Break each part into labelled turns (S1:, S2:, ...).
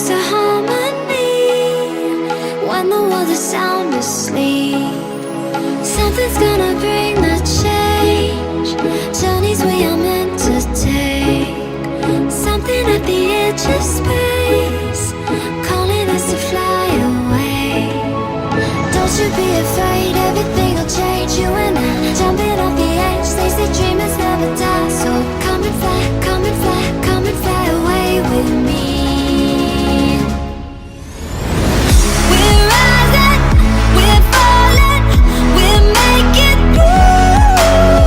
S1: brings a harmony when the world is sound asleep. Something's gonna bring the change, journeys we are meant to take. Something at the edge of space, calling us to fly away. Don't you be afraid, everything will change. You and I, jumping off the edge. They say dreamers never die, so come and fly, come and fly, come and fly away with me. We're rising, we're falling, we're making through.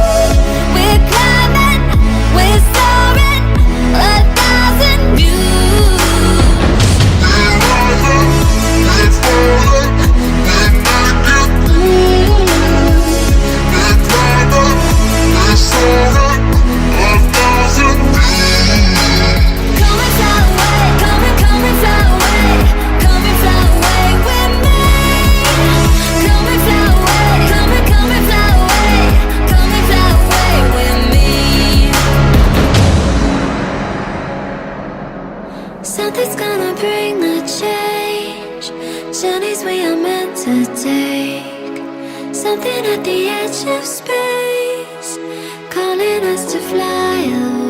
S1: We're climbing, we're soaring, 1,000 views. We're rising, we're falling, we're making through. We're climbing, we're soaring, 1,000 views. Come and fly away, come and fly away, come and fly away with me. Come and fly away, come and fly away, come and fly away with me. Something's gonna bring the change, journeys we are meant to take. Something at the edge of space, calling us to fly away.